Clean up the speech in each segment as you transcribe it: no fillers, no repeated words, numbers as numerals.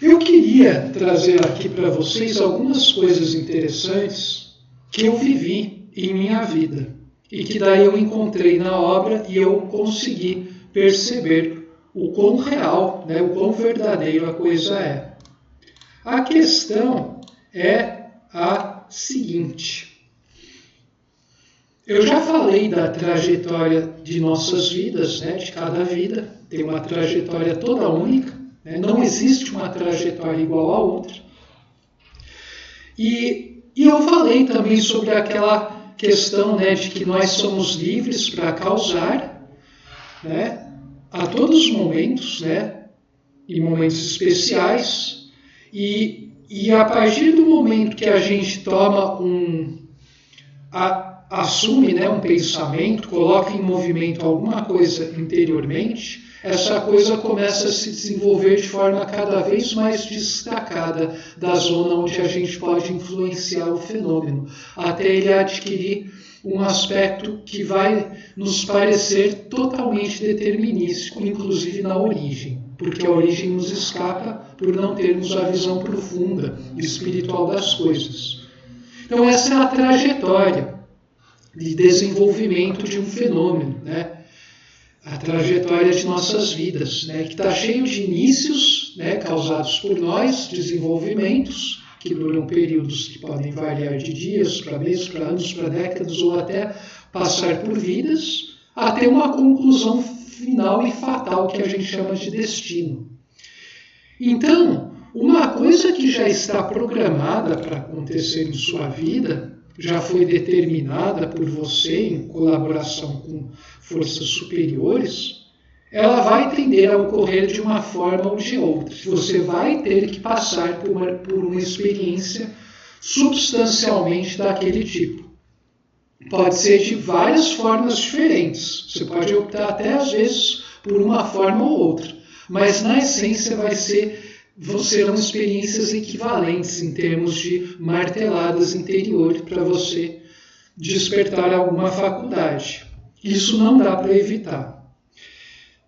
Eu queria trazer aqui para vocês algumas coisas interessantes que eu vivi em minha vida e que daí eu encontrei na obra e eu consegui perceber o quão real, o quão verdadeiro a coisa é. A questão é a seguinte. Eu já falei da trajetória de nossas vidas, de cada vida, tem uma trajetória toda única, não existe uma trajetória igual à outra. E eu falei também sobre aquela questão de que nós somos livres para causar, a todos os momentos, em momentos especiais, e a partir do momento que a gente toma assume um pensamento, coloca em movimento alguma coisa interiormente, essa coisa começa a se desenvolver de forma cada vez mais destacada da zona onde a gente pode influenciar o fenômeno, até ele adquirir um aspecto que vai nos parecer totalmente determinístico, inclusive na origem, porque a origem nos escapa por não termos a visão profunda e espiritual das coisas. Então essa é a trajetória de desenvolvimento de um fenômeno, a trajetória de nossas vidas, que está cheio de inícios, causados por nós, desenvolvimentos que duram períodos que podem variar de dias para meses, para anos, para décadas, ou até passar por vidas, até uma conclusão final e fatal que a gente chama de destino. Então, uma coisa que já está programada para acontecer em sua vida, já foi determinada por você em colaboração com forças superiores, ela vai tender a ocorrer de uma forma ou de outra. Você vai ter que passar por uma experiência substancialmente daquele tipo. Pode ser de várias formas diferentes. Você pode optar até às vezes por uma forma ou outra. Mas na essência serão experiências equivalentes em termos de marteladas interiores para você despertar alguma faculdade. Isso não dá para evitar.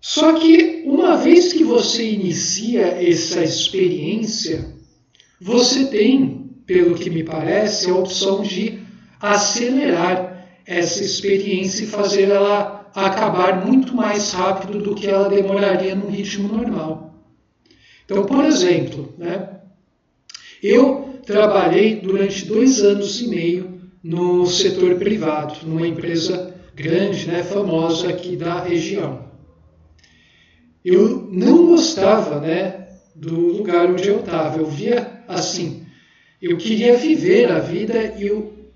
Só que uma vez que você inicia essa experiência, você tem, pelo que me parece, a opção de acelerar essa experiência e fazer ela acabar muito mais rápido do que ela demoraria num ritmo normal. Então, por exemplo, eu trabalhei durante 2 anos e meio no setor privado, numa empresa grande, famosa aqui da região. Eu não gostava, do lugar onde eu estava. Eu via assim, eu queria viver a vida e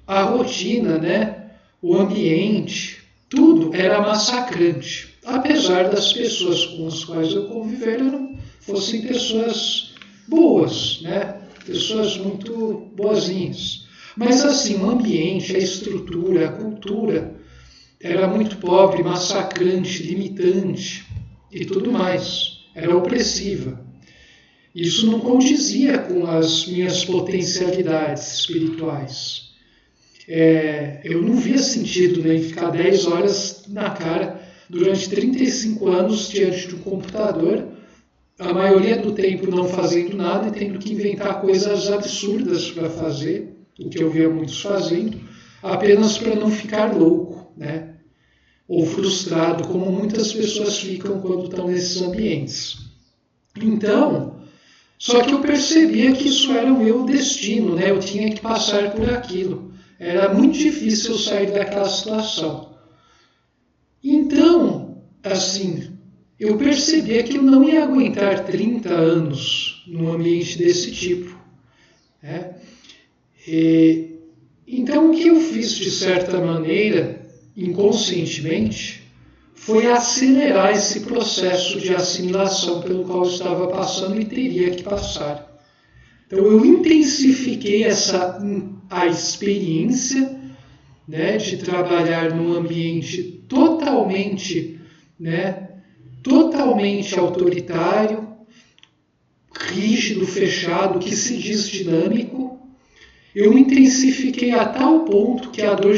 a rotina, o ambiente, tudo era massacrante. Apesar das pessoas com as quais eu conviveram fossem pessoas boas, pessoas muito boazinhas. Mas assim, o ambiente, a estrutura, a cultura era muito pobre, massacrante, limitante e tudo mais. Era opressiva. Isso não condizia com as minhas potencialidades espirituais. Eu não via sentido em ficar 10 horas na cara durante 35 anos diante de um computador, a maioria do tempo não fazendo nada e tendo que inventar coisas absurdas para fazer, o que eu via muitos fazendo, apenas para não ficar louco, ou frustrado, como muitas pessoas ficam quando estão nesses ambientes. Então, só que eu percebia que isso era o meu destino, eu tinha que passar por aquilo. Era muito difícil eu sair daquela situação. Então, assim, eu percebia que eu não ia aguentar 30 anos num ambiente desse tipo. Então, o que eu fiz, de certa maneira, inconscientemente, foi acelerar esse processo de assimilação pelo qual eu estava passando e teria que passar. Então, eu intensifiquei a experiência de trabalhar num ambiente totalmente autoritário, rígido, fechado, que se diz dinâmico. Eu intensifiquei a tal ponto que a dor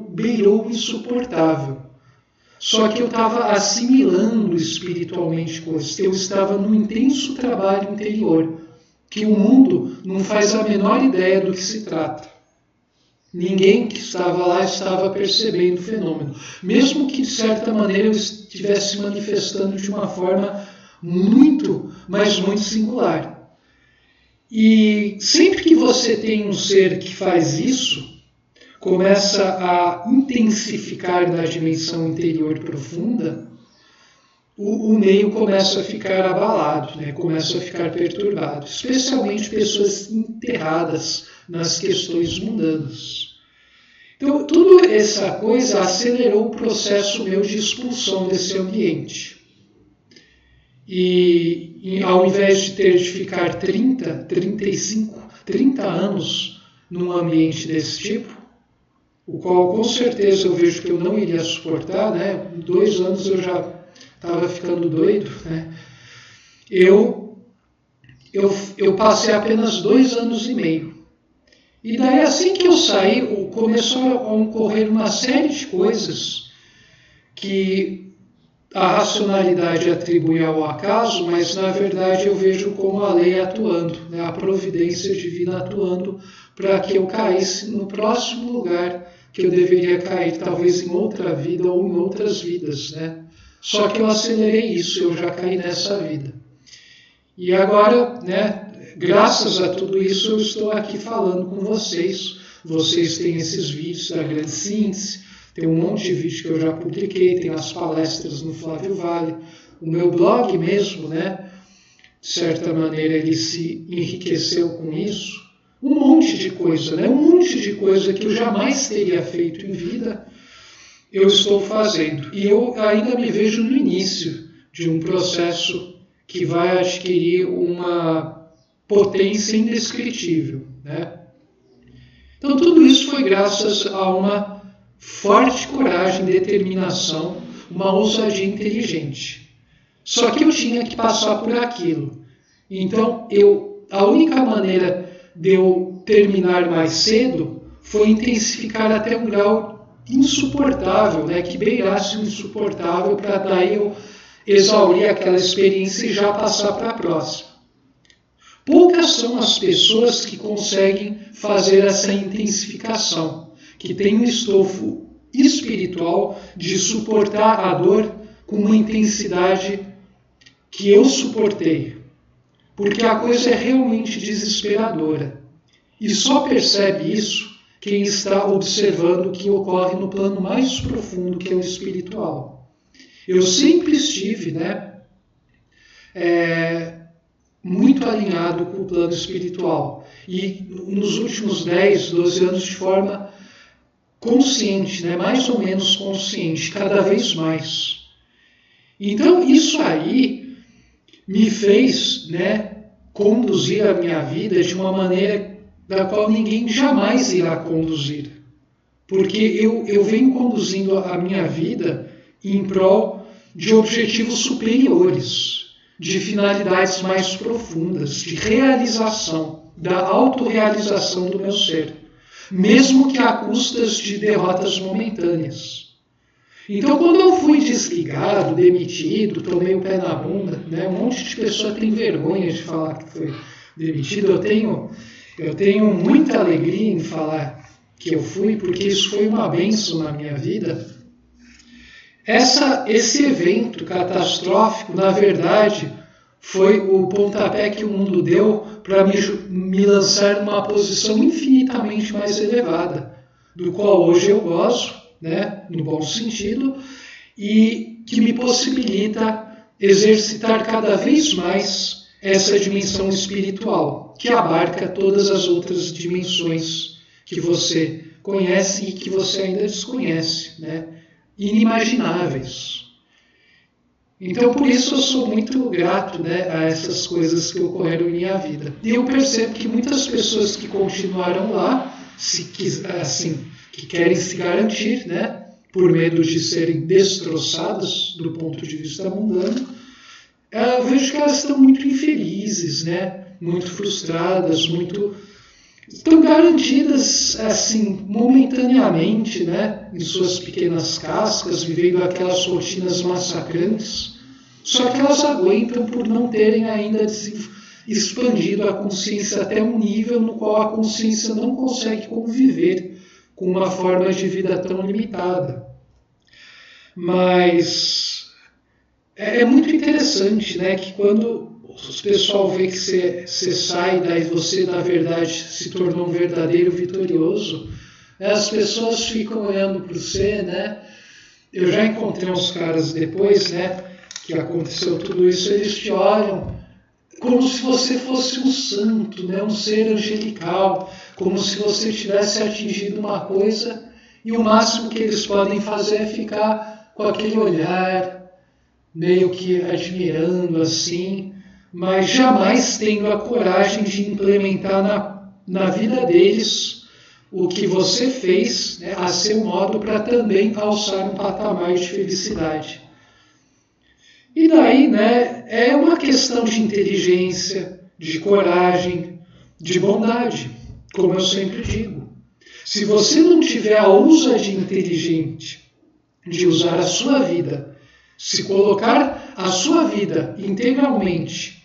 beirou insuportável. Só que eu estava assimilando espiritualmente coisas. Eu estava num intenso trabalho interior, que o mundo não faz a menor ideia do que se trata. Ninguém que estava lá estava percebendo o fenômeno. Mesmo que, de certa maneira, eu estivesse manifestando de uma forma muito, mas muito singular. E sempre que você tem um ser que faz isso, começa a intensificar na dimensão interior profunda, o meio começa a ficar abalado, né? Começa a ficar perturbado, especialmente pessoas enterradas nas questões mundanas. Então, toda essa coisa acelerou o processo meu de expulsão desse ambiente. E ao invés de ter de ficar 30, 35, 30 anos num ambiente desse tipo, o qual com certeza eu vejo que eu não iria suportar, né? 2 anos eu já estava ficando doido, né? Eu passei apenas 2 anos e meio. E daí, assim que eu saí, começou a ocorrer uma série de coisas que a racionalidade atribui ao acaso, mas na verdade eu vejo como a lei atuando, né? A providência divina atuando para que eu caísse no próximo lugar que eu deveria cair, talvez em outra vida ou em outras vidas, né? Só que eu acelerei isso, eu já caí nessa vida. E agora, né, graças a tudo isso, eu estou aqui falando com vocês. Vocês têm esses vídeos da Grande Síntese, tem um monte de vídeo que eu já publiquei, tem as palestras no Flávio Vale, o meu blog mesmo, né? De certa maneira ele se enriqueceu com isso. Um monte de coisa, né? Um monte de coisa que eu jamais teria feito em vida, eu estou fazendo. E eu ainda me vejo no início de um processo que vai adquirir uma potência indescritível, né? Então tudo isso foi graças a uma forte coragem, determinação, uma ousadia inteligente. Só que eu tinha que passar por aquilo. Então a única maneira de eu terminar mais cedo foi intensificar até um grau insuportável, né, que beirasse o insuportável, para daí eu exaurir aquela experiência e já passar para a próxima. Poucas são as pessoas que conseguem fazer essa intensificação, que têm um estofo espiritual de suportar a dor com uma intensidade que eu suportei. Porque a coisa é realmente desesperadora. E só percebe isso quem está observando o que ocorre no plano mais profundo, que é o espiritual. Eu sempre estive, né, muito alinhado com o plano espiritual. E nos últimos 10, 12 anos de forma consciente, né, mais ou menos consciente, cada vez mais. Então isso aí me fez, né, conduzir a minha vida de uma maneira da qual ninguém jamais irá conduzir. Porque eu venho conduzindo a minha vida em prol de objetivos superiores, de finalidades mais profundas, de realização, da autorrealização do meu ser, mesmo que a custas de derrotas momentâneas. Então, quando eu fui desligado, demitido, tomei o pé na bunda, né, um monte de pessoa tem vergonha de falar que foi demitido. Eu tenho muita alegria em falar que eu fui, porque isso foi uma bênção na minha vida. Esse evento catastrófico, na verdade, foi o pontapé que o mundo deu para me lançar numa posição infinitamente mais elevada, do qual hoje eu gozo, né, no bom sentido, e que me possibilita exercitar cada vez mais essa dimensão espiritual, que abarca todas as outras dimensões que você conhece e que você ainda desconhece, né, inimagináveis. Então, por isso eu sou muito grato, né, a essas coisas que ocorreram em minha vida. E eu percebo que muitas pessoas que continuaram lá, que querem se garantir, né, por medo de serem destroçadas do ponto de vista mundano, eu vejo que elas estão muito infelizes, né, muito frustradas, muito estão garantidas assim momentaneamente, né, em suas pequenas cascas, vivendo aquelas rotinas massacrantes, só que elas aguentam por não terem ainda expandido a consciência até um nível no qual a consciência não consegue conviver com uma forma de vida tão limitada. Mas é muito interessante, né, que quando o pessoal vê que você sai, daí você, na verdade, se tornou um verdadeiro vitorioso, as pessoas ficam olhando para você, né? Eu já encontrei uns caras depois, né, que aconteceu tudo isso, eles te olham como se você fosse um santo, né, um ser angelical, como se você tivesse atingido uma coisa e o máximo que eles podem fazer é ficar com aquele olhar meio que admirando assim, mas jamais tendo a coragem de implementar na vida deles o que você fez, né, a seu modo, para também alçar um patamar de felicidade. E daí, né, é uma questão de inteligência, de coragem, de bondade, como eu sempre digo. Se você não tiver a ousadia inteligente de usar a sua vida, se colocar a sua vida integralmente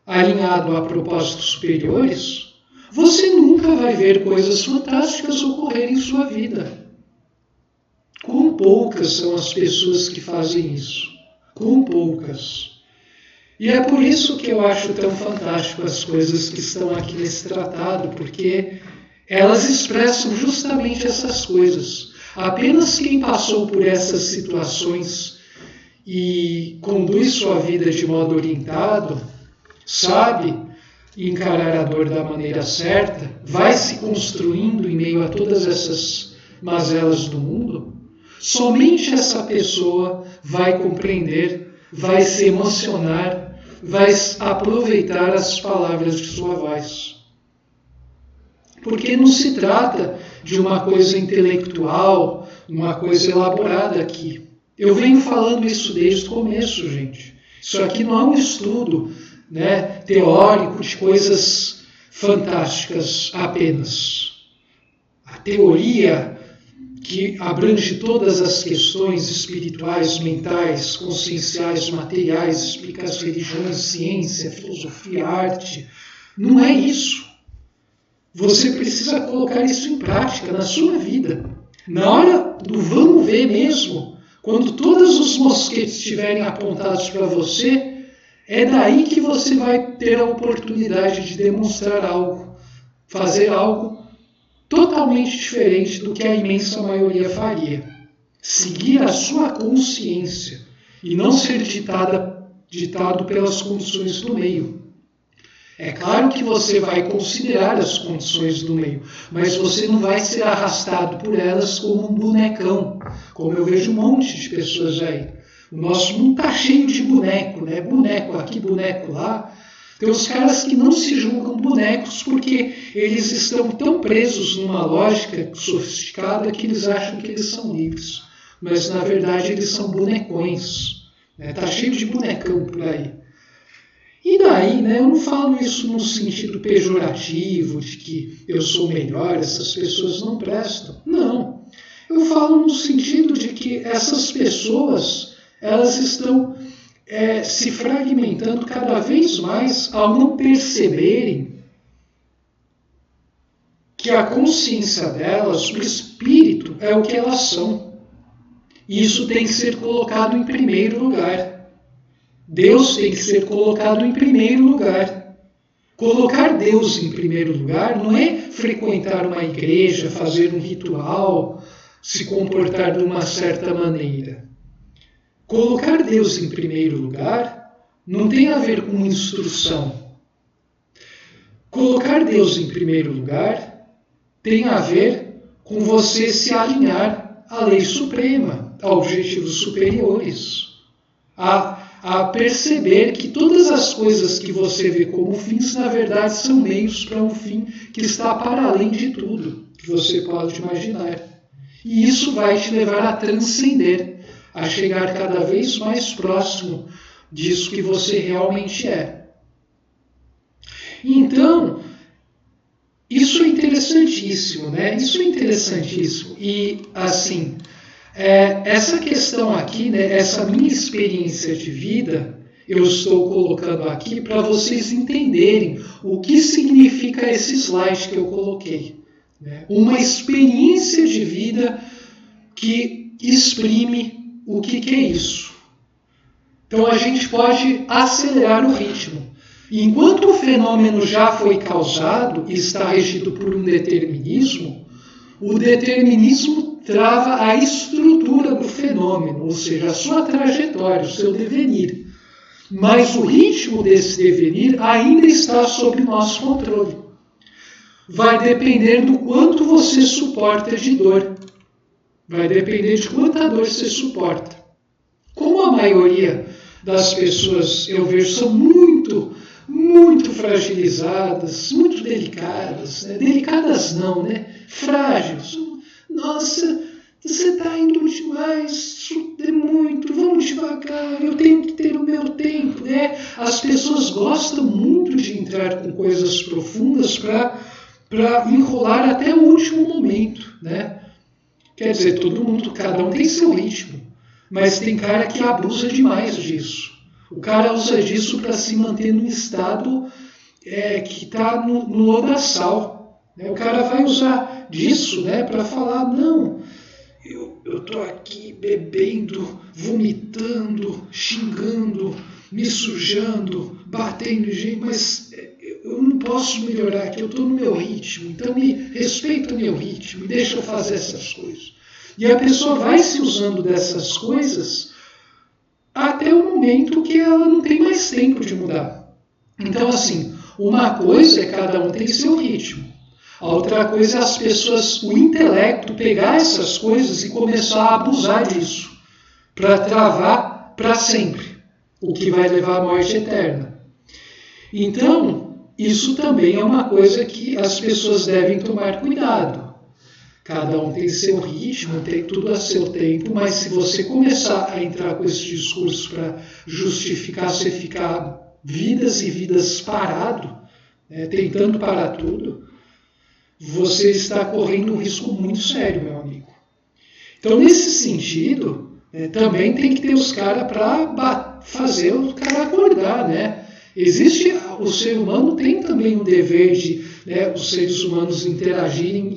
alinhado a propósitos superiores, você nunca vai ver coisas fantásticas ocorrer em sua vida. Quão poucas são as pessoas que fazem isso? Quão poucas? E é por isso que eu acho tão fantástico as coisas que estão aqui nesse tratado, porque elas expressam justamente essas coisas. Apenas quem passou por essas situações e conduz sua vida de modo orientado, sabe encarar a dor da maneira certa, vai se construindo em meio a todas essas mazelas do mundo, somente essa pessoa vai compreender, vai se emocionar, vai aproveitar as palavras de sua voz. Porque não se trata de uma coisa intelectual, uma coisa elaborada aqui. Eu venho falando isso desde o começo, gente. Isso aqui não é um estudo, né, teórico de coisas fantásticas apenas. A teoria que abrange todas as questões espirituais, mentais, conscienciais, materiais, explica as religiões, ciência, filosofia, arte. Não é isso. Você precisa colocar isso em prática na sua vida. Na hora do vamos ver mesmo, quando todos os mosquetes estiverem apontados para você, é daí que você vai ter a oportunidade de demonstrar algo, fazer algo totalmente diferente do que a imensa maioria faria. Seguir a sua consciência e não ser ditado pelas condições do meio. É claro que você vai considerar as condições do meio, mas você não vai ser arrastado por elas como um bonecão, como eu vejo um monte de pessoas aí. O nosso mundo está cheio de boneco, né? Boneco aqui, boneco lá. Tem os caras que não se julgam bonecos porque eles estão tão presos numa lógica sofisticada que eles acham que eles são livres. Mas, na verdade, eles são bonecões. Está cheio de bonecão por aí. E daí, né, eu não falo isso no sentido pejorativo, de que eu sou melhor, essas pessoas não prestam. Não. Eu falo no sentido de que essas pessoas, elas estão se fragmentando cada vez mais ao não perceberem que a consciência delas, o espírito, é o que elas são. E isso tem que ser colocado em primeiro lugar. Deus tem que ser colocado em primeiro lugar. Colocar Deus em primeiro lugar não é frequentar uma igreja, fazer um ritual, se comportar de uma certa maneira. Colocar Deus em primeiro lugar não tem a ver com instrução. Colocar Deus em primeiro lugar tem a ver com você se alinhar à lei suprema, a objetivos superiores, a perceber que todas as coisas que você vê como fins, na verdade, são meios para um fim que está para além de tudo que você pode imaginar. E isso vai te levar a transcender, a chegar cada vez mais próximo disso que você realmente é. Então, isso é interessantíssimo, né? Isso é interessantíssimo. E, assim, essa questão aqui, né, essa minha experiência de vida, eu estou colocando aqui para vocês entenderem o que significa esse slide que eu coloquei. Né? Uma experiência de vida que exprime o que é isso. Então a gente pode acelerar o ritmo. Enquanto o fenômeno já foi causado e está regido por um determinismo, o determinismo trava a estrutura do fenômeno, ou seja, a sua trajetória, o seu devenir. Mas o ritmo desse devenir ainda está sob nosso controle. Vai depender do quanto você suporta de dor. Vai depender de quanta dor você suporta. Como a maioria das pessoas, eu vejo, são muito fragilizadas, muito delicadas. Né? Delicadas não, né? Frágeis. Nossa, você está indo demais, isso é muito, vamos devagar, eu tenho que ter o meu tempo. Né? As pessoas gostam muito de entrar com coisas profundas para enrolar até o último momento. Né? Quer dizer, todo mundo, cada um tem seu ritmo, mas tem cara que abusa demais disso. O cara usa disso para se manter num estado que está no lodaçal. Né? O cara vai usar disso, né, para falar, não, eu estou aqui bebendo, vomitando, xingando, me sujando, batendo em gente, mas eu não posso melhorar, que eu estou no meu ritmo, então me respeita o meu ritmo e deixa eu fazer essas coisas. E a pessoa vai se usando dessas coisas até o momento que ela não tem mais tempo de mudar. Então, assim, uma coisa é cada um tem seu ritmo. A outra coisa é as pessoas, o intelecto, pegar essas coisas e começar a abusar disso, para travar para sempre, o que vai levar à morte eterna. Então, isso também é uma coisa que as pessoas devem tomar cuidado. Cada um tem seu ritmo, tem tudo a seu tempo, mas se você começar a entrar com esse discurso para justificar você ficar vidas e vidas parado, né, tentando parar tudo, você está correndo um risco muito sério, meu amigo. Então, nesse sentido, também tem que ter os caras para fazer o cara acordar, né? Existe, o ser humano tem também o dever de, né, os seres humanos interagirem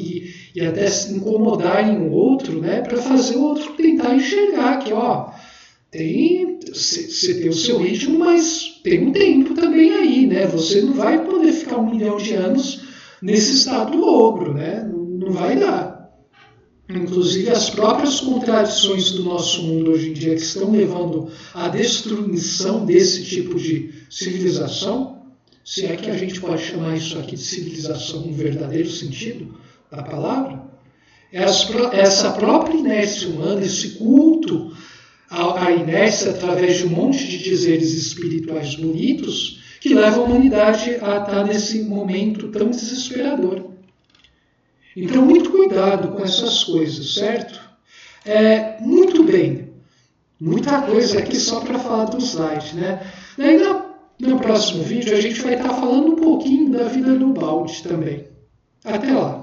e até se incomodarem o outro, né, para fazer o outro tentar enxergar que, ó, você tem o seu ritmo, mas tem um tempo também aí, né? Você não vai poder ficar 1 milhão de anos nesse estado ogro, né? Não vai dar. Inclusive, as próprias contradições do nosso mundo hoje em dia que estão levando à destruição desse tipo de civilização, se é que a gente pode chamar isso aqui de civilização no verdadeiro sentido da palavra, essa própria inércia humana, esse culto à inércia através de um monte de dizeres espirituais bonitos que leva a humanidade a estar nesse momento tão desesperador. Então, muito cuidado com essas coisas, certo? Muito bem. Muita coisa aqui só para falar do slide, né? Daí, no próximo vídeo, a gente vai estar falando um pouquinho da vida do balde também. Até lá.